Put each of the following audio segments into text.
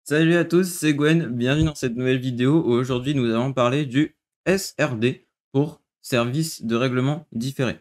Salut à tous, c'est Gwen, bienvenue dans cette nouvelle vidéo où aujourd'hui nous allons parler du SRD pour service de règlement différé.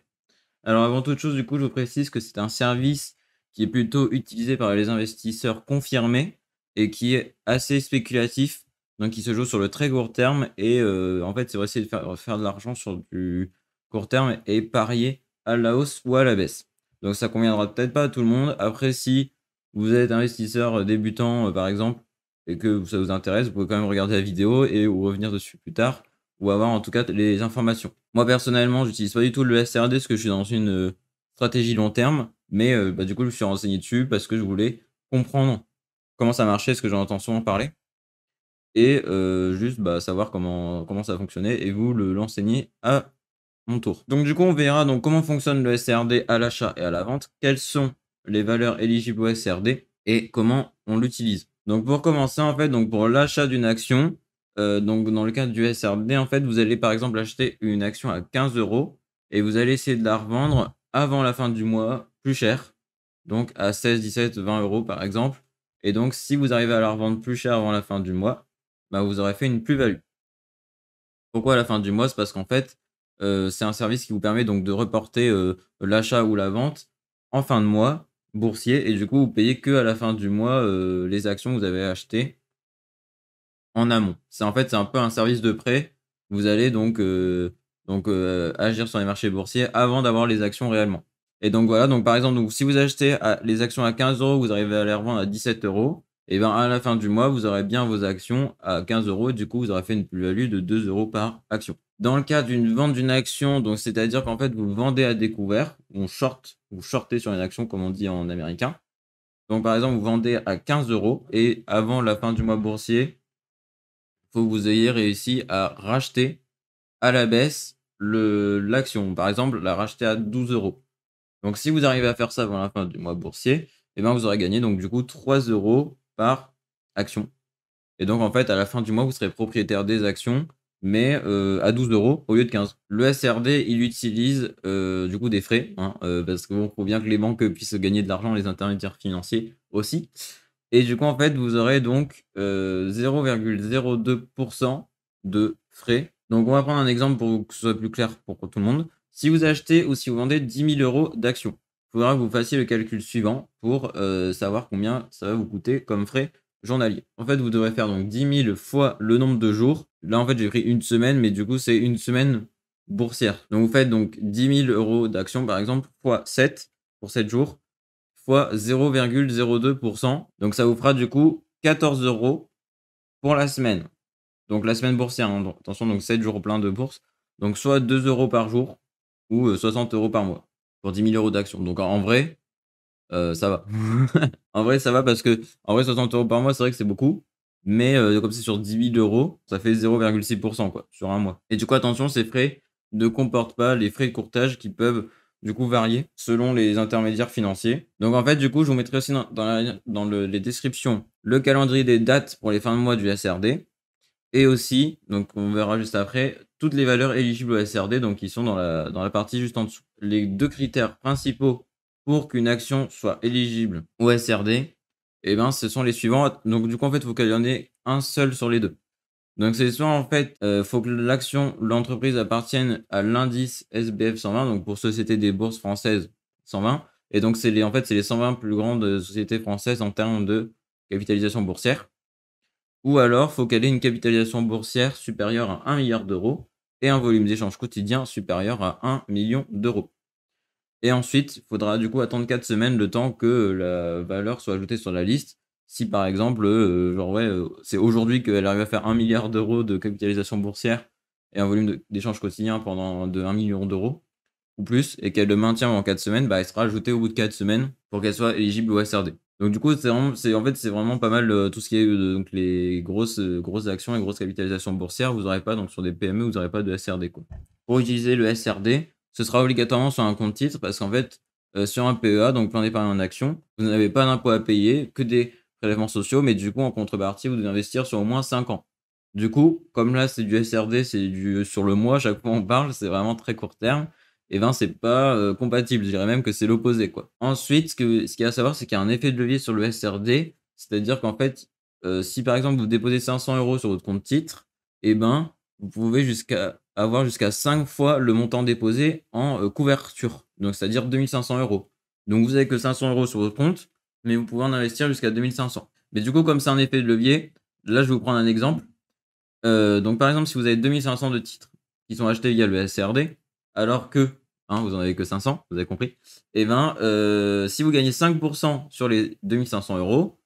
Alors avant toute chose, du coup, je vous précise que c'est un service qui est plutôt utilisé par les investisseurs confirmés et qui est assez spéculatif, donc qui se joue sur le très court terme et en fait, c'est pour essayer de faire de l'argent sur du court terme et parier à la hausse ou à la baisse. Donc ça conviendra peut-être pas à tout le monde. Après, si vous êtes investisseur débutant, par exemple, et que ça vous intéresse, vous pouvez quand même regarder la vidéo et ou revenir dessus plus tard ou avoir en tout cas les informations. Moi personnellement, j'utilise pas du tout le SRD parce que je suis dans une, stratégie long terme, mais du coup, je me suis renseigné dessus parce que je voulais comprendre comment ça marchait, parce que j'en entends souvent parler et juste, savoir comment ça fonctionnait et vous l'enseigner à mon tour. Donc du coup, on verra donc comment fonctionne le SRD à l'achat et à la vente, quelles sont les valeurs éligibles au SRD et comment on l'utilise. Donc pour commencer, en fait, donc pour l'achat d'une action, donc dans le cadre du SRD, en fait, vous allez par exemple acheter une action à 15 € et vous allez essayer de la revendre avant la fin du mois plus cher, donc à 16, 17, 20 € par exemple. Et donc si vous arrivez à la revendre plus cher avant la fin du mois, vous aurez fait une plus-value. Pourquoi à la fin du mois? C'est parce qu'en fait, c'est un service qui vous permet donc de reporter, l'achat ou la vente en fin de mois boursier et du coup, vous payez que à la fin du mois, les actions que vous avez achetées en amont. C'est un peu un service de prêt. Vous allez agir sur les marchés boursiers avant d'avoir les actions réellement. Et donc voilà, donc par exemple, donc si vous achetez les actions à 15 €, vous arrivez à les revendre à 17 €, et ben à la fin du mois, vous aurez bien vos actions à 15 €, du coup, vous aurez fait une plus-value de 2 € par action. Dans le cas d'une vente d'une action, donc c'est-à-dire qu'en fait, vous vendez à découvert, vous shortez sur une action comme on dit en américain. Donc par exemple, vous vendez à 15 € et avant la fin du mois boursier, faut que vous ayez réussi à racheter à la baisse l'action. Par exemple, la racheter à 12 €. Donc si vous arrivez à faire ça avant la fin du mois boursier, et ben, vous aurez gagné donc du coup 3 € par action. Et donc en fait, à la fin du mois, vous serez propriétaire des actions, mais à 12 € au lieu de 15. Le SRD, il utilise, du coup des frais, hein, parce que bon, faut bien que les banques puissent gagner de l'argent, les intermédiaires financiers aussi. Et du coup, en fait, vous aurez donc, 0,02 de frais. Donc on va prendre un exemple pour que ce soit plus clair pour tout le monde. Si vous achetez ou si vous vendez 10 000 € d'actions, il faudra que vous fassiez le calcul suivant pour, savoir combien ça va vous coûter comme frais journaliers. En fait, vous devrez faire donc 10 000 fois le nombre de jours. Là, en fait, j'ai pris une semaine, mais du coup, c'est une semaine boursière. Donc vous faites donc 10 000 € d'actions, par exemple, fois 7 pour 7 jours fois 0,02. Donc ça vous fera du coup 14 € pour la semaine. Donc la semaine boursière, hein, donc attention, donc 7 jours pleins de bourse. Donc soit 2 € par jour ou 60 € par mois pour 10 000 € d'actions. Donc en vrai, ça va. En vrai, ça va parce que en vrai 60 € par mois, c'est vrai que c'est beaucoup. Mais comme c'est sur 10 000 €, ça fait 0,6 quoi, sur un mois. Et du coup, attention, ces frais ne comportent pas les frais de courtage qui peuvent du coup varier selon les intermédiaires financiers. Donc en fait, du coup, je vous mettrai aussi les descriptions le calendrier des dates pour les fins de mois du SRD et aussi, donc on verra juste après, toutes les valeurs éligibles au SRD, donc qui sont dans la partie juste en dessous. Les 2 critères principaux pour qu'une action soit éligible au SRD, et ben, ce sont les suivants. Donc du coup, en fait, il faut qu'il y en ait un seul sur les 2. Donc c'est soit en fait, faut que l'action ou l'entreprise appartienne à l'indice SBF 120, donc pour Société des bourses françaises 120, et donc c'est les 120 plus grandes sociétés françaises en termes de capitalisation boursière. Ou alors, faut qu'elle ait une capitalisation boursière supérieure à 1 milliard d'euros et un volume d'échange quotidien supérieur à 1 million d'euros. Et ensuite, il faudra du coup attendre 4 semaines le temps que la valeur soit ajoutée sur la liste. Si par exemple, c'est aujourd'hui qu'elle arrive à faire 1 milliard d'euros de capitalisation boursière et un volume d'échange quotidien pendant de 1 million d'euros ou plus et qu'elle le maintient pendant 4 semaines, elle sera ajoutée au bout de 4 semaines pour qu'elle soit éligible au SRD. Donc du coup, c'est vraiment pas mal, tout ce qui est, donc les grosses actions et grosses capitalisations boursières, vous aurez pas donc sur des PME, vous aurez pas de SRD, quoi. Pour utiliser le SRD, ce sera obligatoirement sur un compte titre parce qu'en fait, sur un PEA, donc plan d'épargne en action, vous n'avez pas d'impôt à payer, que des prélèvements sociaux, mais du coup, en contrepartie, vous devez investir sur au moins 5 ans. Du coup, comme là, c'est du SRD, c'est du sur le mois, à chaque fois on parle, c'est vraiment très court terme, et ben, c'est pas, compatible. Je dirais même que c'est l'opposé, quoi. Ensuite, ce qu'il y a à savoir, c'est qu'il y a un effet de levier sur le SRD, c'est-à-dire qu'en fait, si par exemple vous déposez 500 € sur votre compte titre, et ben, vous pouvez avoir jusqu'à 5 fois le montant déposé en, couverture. Donc c'est-à-dire 2 500 €. Donc vous avez que 500 € sur votre compte, mais vous pouvez en investir jusqu'à 2 500. Mais du coup, comme c'est un effet de levier, là, je vais vous prendre un exemple. Donc par exemple, si vous avez 2 500 de titres qui sont achetés via le SRD, alors que, hein, vous en avez que 500, vous avez compris, et ben, si vous gagnez 5 sur les 2 500 €,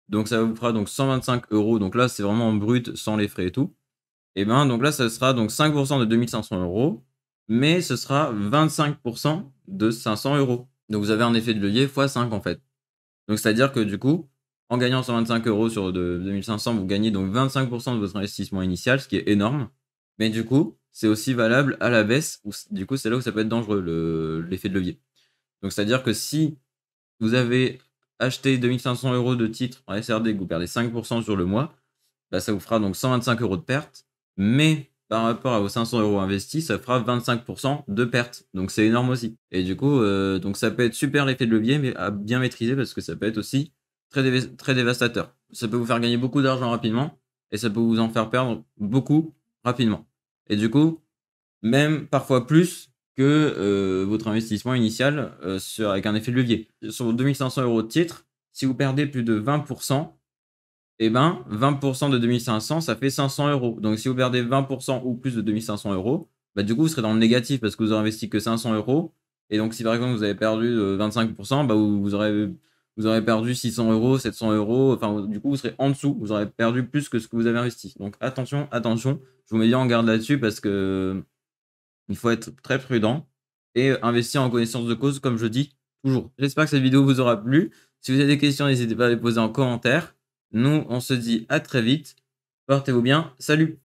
donc ça vous fera donc 125 €, donc là, c'est vraiment en brut, sans les frais et tout. Et ben, donc là, ça sera donc 5 de 2 500 €, mais ce sera 25 de 500 €. Donc vous avez un effet de levier fois 5 en fait. Donc c'est-à-dire que du coup, en gagnant 125 € sur de 2 500, vous gagnez donc 25 de votre investissement initial, ce qui est énorme. Mais du coup, c'est aussi valable à la baisse, où du coup, c'est là où ça peut être dangereux, l'effet de levier. Donc c'est-à-dire que si vous avez acheté 2 500 € de titres en SRD, que vous perdez 5 sur le mois, bah, ça vous fera donc 125 € de perte, mais par rapport à vos 500 € investis, ça fera 25 de perte. Donc c'est énorme aussi. Et du coup, donc ça peut être super l'effet de levier, mais à bien maîtriser parce que ça peut être aussi très dévastateur. Ça peut vous faire gagner beaucoup d'argent rapidement et ça peut vous en faire perdre beaucoup rapidement. Et du coup, même parfois plus que, votre investissement initial, avec un effet de levier. Sur vos 2 500 € de titres, si vous perdez plus de 20, et ben, 20 de 2 500, ça fait 500 €. Donc si vous perdez 20 ou plus de 2 500 €, bah, du coup, vous serez dans le négatif parce que vous aurez investi que 500 €. Et donc si par exemple vous avez perdu, 25, bah, vous aurez perdu 600 €, 700 €, enfin, du coup, vous serez en dessous. Vous aurez perdu plus que ce que vous avez investi. Donc attention, attention, je vous mets bien en garde là-dessus parce que il faut être très prudent et investir en connaissance de cause, comme je dis toujours. J'espère que cette vidéo vous aura plu. Si vous avez des questions, n'hésitez pas à les poser en commentaire. Nous, on se dit à très vite. Portez-vous bien. Salut!